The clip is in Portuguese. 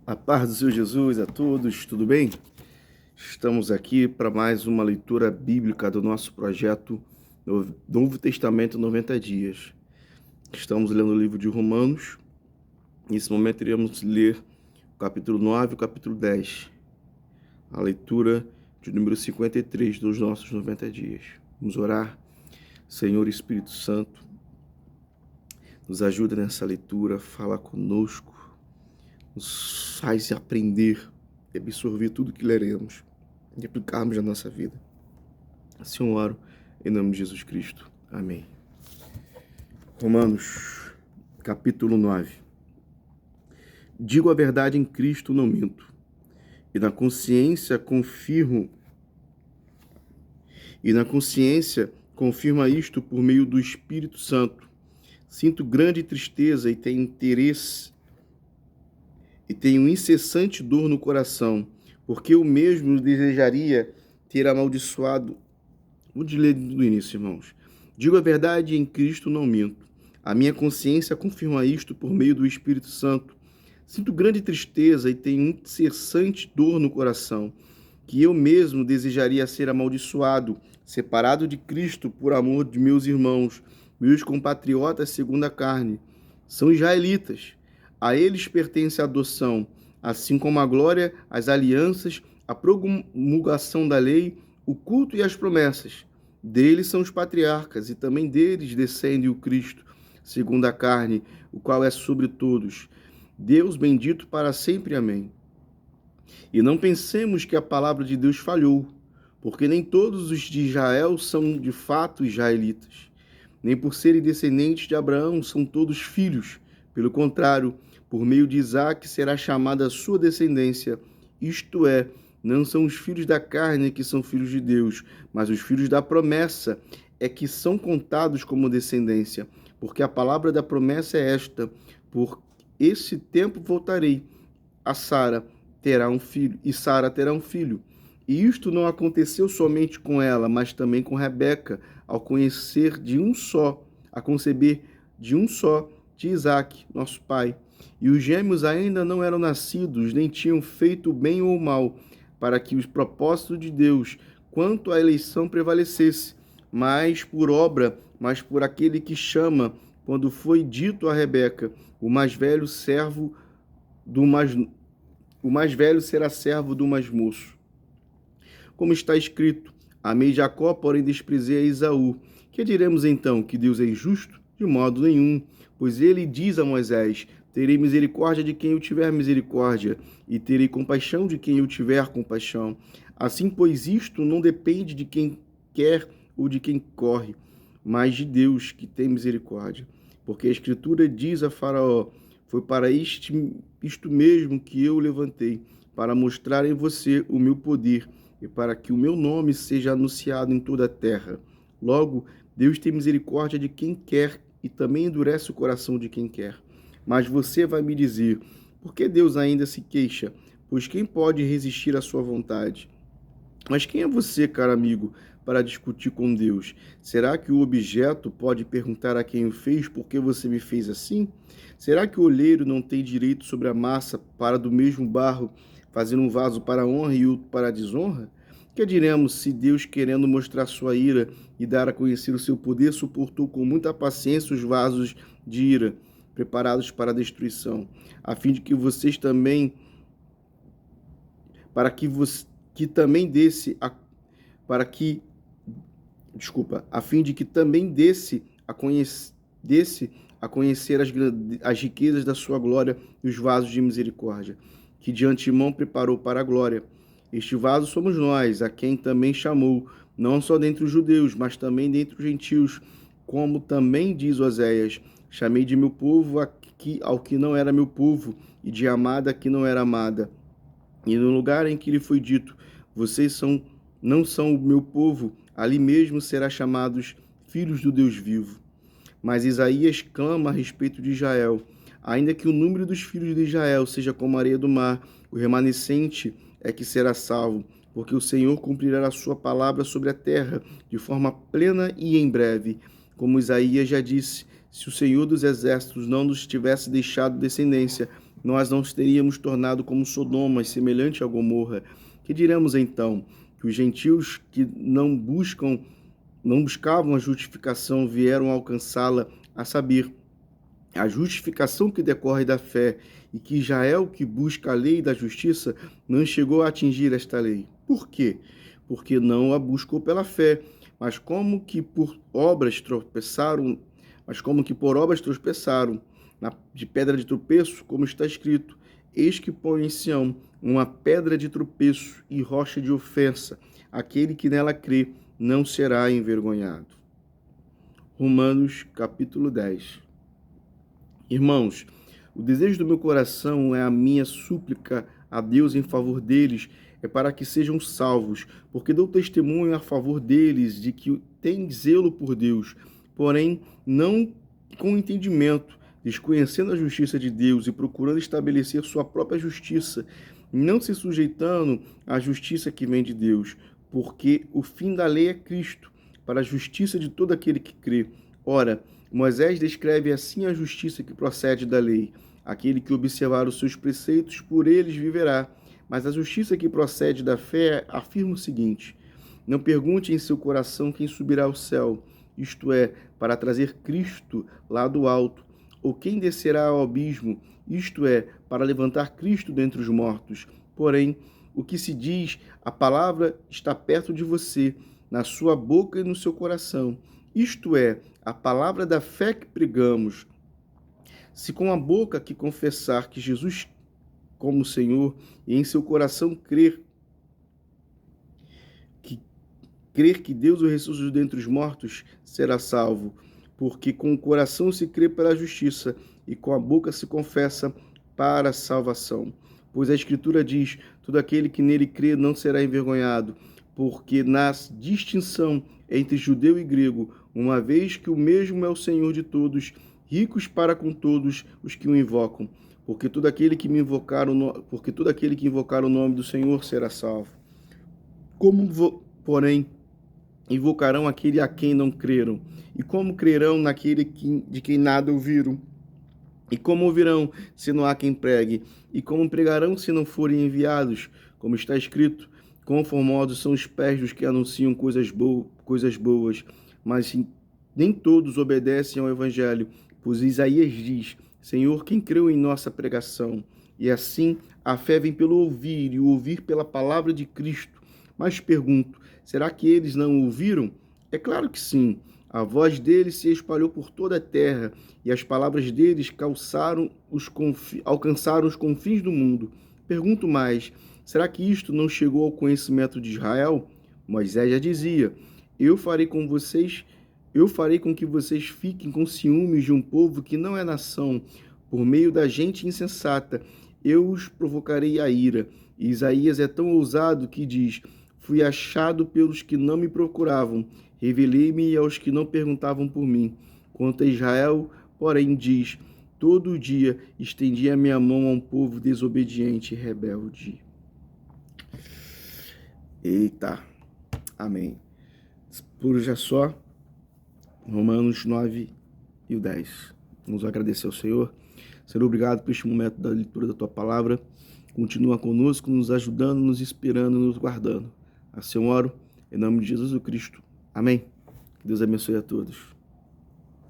A paz do Senhor Jesus a todos, tudo bem? Estamos aqui para mais uma leitura bíblica do nosso projeto Novo Testamento 90 Dias. Estamos lendo o livro de Romanos. Nesse momento iremos ler o capítulo 9 e o capítulo 10. A leitura de número 53 dos nossos 90 dias. Vamos orar. Senhor Espírito Santo, nos ajuda nessa leitura, fala conosco, nos faz aprender e absorver tudo que leremos e aplicarmos na nossa vida. Assim eu oro em nome de Jesus Cristo. Amém. Romanos, capítulo 9. Digo a verdade em Cristo, não minto, e na consciência confirma isto por meio do Espírito Santo. Sinto grande tristeza e tenho incessante dor no coração, porque eu mesmo desejaria ter amaldiçoado. Vou ler do início, irmãos. Digo a verdade em Cristo, não minto. A minha consciência confirma isto por meio do Espírito Santo. Sinto grande tristeza e tenho incessante dor no coração, que eu mesmo desejaria ser amaldiçoado, separado de Cristo por amor de meus irmãos, meus compatriotas segundo a carne. São israelitas. A eles pertence a adoção, assim como a glória, as alianças, a promulgação da lei, o culto e as promessas. Deles são os patriarcas, e também deles descende o Cristo, segundo a carne, o qual é sobre todos. Deus bendito para sempre. Amém. E não pensemos que a palavra de Deus falhou, porque nem todos os de Israel são de fato israelitas. Nem por serem descendentes de Abraão são todos filhos. Pelo contrário, por meio de Isaque será chamada a sua descendência, isto é, não são os filhos da carne que são filhos de Deus, mas os filhos da promessa é que são contados como descendência, porque a palavra da promessa é esta: por esse tempo voltarei, a Sara terá um filho, e Sara terá um filho. E isto não aconteceu somente com ela, mas também com Rebeca, ao conceber de um só de Isaque, nosso pai. E os gêmeos ainda não eram nascidos, nem tinham feito bem ou mal, para que os propósitos de Deus, quanto à eleição, prevalecesse, mas por aquele que chama, quando foi dito a Rebeca, o mais velho será servo do mais moço. Como está escrito, amei Jacó, porém desprezei a Esaú. Que diremos então? Que Deus é injusto? De modo nenhum, pois ele diz a Moisés: terei misericórdia de quem eu tiver misericórdia, e terei compaixão de quem eu tiver compaixão. Assim, pois, isto não depende de quem quer ou de quem corre, mas de Deus, que tem misericórdia. Porque a Escritura diz a Faraó: foi para isto mesmo que eu levantei, para mostrar em você o meu poder, e para que o meu nome seja anunciado em toda a terra. Logo, Deus tem misericórdia de quem quer e também endurece o coração de quem quer. Mas você vai me dizer: por que Deus ainda se queixa? Pois quem pode resistir à sua vontade? Mas quem é você, caro amigo, para discutir com Deus? Será que o objeto pode perguntar a quem o fez: por que você me fez assim? Será que o olheiro não tem direito sobre a massa para do mesmo barro fazer um vaso para a honra e outro para a desonra? Que diremos se Deus, querendo mostrar sua ira e dar a conhecer o seu poder, suportou com muita paciência os vasos de ira, preparados para a destruição, a fim de que vocês também, a fim de que também desse a conhecer as riquezas da sua glória e os vasos de misericórdia, que de antemão preparou para a glória. Este vaso somos nós, a quem também chamou, não só dentre os judeus, mas também dentre os gentios, como também diz Oséias: chamei de meu povo ao que não era meu povo, e de amada a que não era amada. E no lugar em que lhe foi dito: vocês não são o meu povo, ali mesmo será chamados filhos do Deus vivo. Mas Isaías clama a respeito de Israel: ainda que o número dos filhos de Israel seja como a areia do mar, o remanescente é que será salvo, porque o Senhor cumprirá a sua palavra sobre a terra de forma plena e em breve. Como Isaías já disse: se o Senhor dos exércitos não nos tivesse deixado descendência, nós não nos teríamos tornado como Sodoma e semelhante a Gomorra. Que diremos então? Que os gentios que não buscavam a justificação vieram alcançá-la, a saber, a justificação que decorre da fé, e que Israel, que busca a lei da justiça, não chegou a atingir esta lei. Por quê? Porque não a buscou pela fé, mas como que por obras tropeçaram, de pedra de tropeço, como está escrito: eis que põe em Sião uma pedra de tropeço e rocha de ofensa, aquele que nela crê não será envergonhado. Romanos capítulo 10. Irmãos, o desejo do meu coração é a minha súplica a Deus em favor deles, é para que sejam salvos, porque dou testemunho a favor deles de que têm zelo por Deus, porém não com entendimento, desconhecendo a justiça de Deus e procurando estabelecer sua própria justiça, não se sujeitando à justiça que vem de Deus, porque o fim da lei é Cristo, para a justiça de todo aquele que crê. Ora, Moisés descreve assim a justiça que procede da lei: aquele que observar os seus preceitos, por eles viverá. Mas a justiça que procede da fé afirma o seguinte: não pergunte em seu coração quem subirá ao céu, isto é, para trazer Cristo lá do alto, ou quem descerá ao abismo, isto é, para levantar Cristo dentre os mortos. Porém, o que se diz, a palavra está perto de você, na sua boca e no seu coração. Isto é, a palavra da fé que pregamos. Se com a boca que confessar que Jesus como Senhor e em seu coração crer que Deus o ressuscitou dentre os mortos, será salvo. Porque com o coração se crê para a justiça e com a boca se confessa para a salvação. Pois a Escritura diz: todo aquele que nele crê não será envergonhado, porque na distinção entre judeu e grego, uma vez que o mesmo é o Senhor de todos, ricos para com todos os que o invocam. Porque todo aquele que invocar o nome do Senhor será salvo. Porém, invocarão aquele a quem não creram? E como crerão naquele de quem nada ouviram? E como ouvirão, se não há quem pregue? E como pregarão, se não forem enviados? Como está escrito: quão formosos são os pés dos que anunciam coisas boas, mas nem todos obedecem ao Evangelho. Pois Isaías diz: Senhor, quem creu em nossa pregação? E assim, a fé vem pelo ouvir, e o ouvir pela palavra de Cristo. Mas pergunto, será que eles não ouviram? É claro que sim. A voz deles se espalhou por toda a terra, e as palavras deles alcançaram os confins do mundo. Pergunto mais, será que isto não chegou ao conhecimento de Israel? Moisés já dizia: eu farei com que vocês fiquem com ciúmes de um povo que não é nação. Por meio da gente insensata, eu os provocarei a ira. E Isaías é tão ousado que diz: fui achado pelos que não me procuravam, revelei-me aos que não perguntavam por mim. Quanto a Israel, porém, diz: todo dia estendi a minha mão a um povo desobediente e rebelde. Eita, amém. Por hoje é só. Romanos 9 e o 10. Vamos agradecer ao Senhor. Senhor, obrigado por este momento da leitura da Tua Palavra. Continua conosco, nos ajudando, nos inspirando, nos guardando. Assim eu oro, em nome de Jesus Cristo. Amém. Que Deus abençoe a todos.